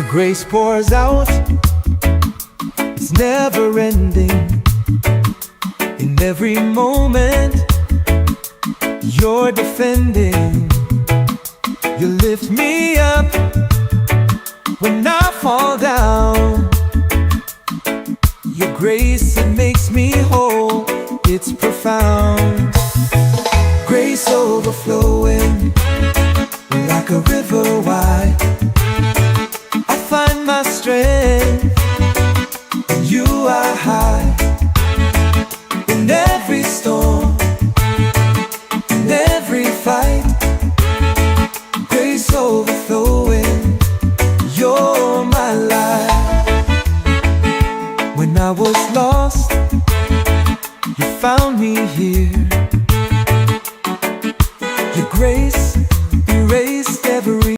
grace pours out, it's never ending. In every moment, you're defending. You lift me up when I fall down. Your grace, it makes me whole, it's profound. Grace overflowing like a river wide. I find my strength in you, I hide. In every storm, in every fight, grace overflowing, you're my life. When I was lost, you found me here. Your grace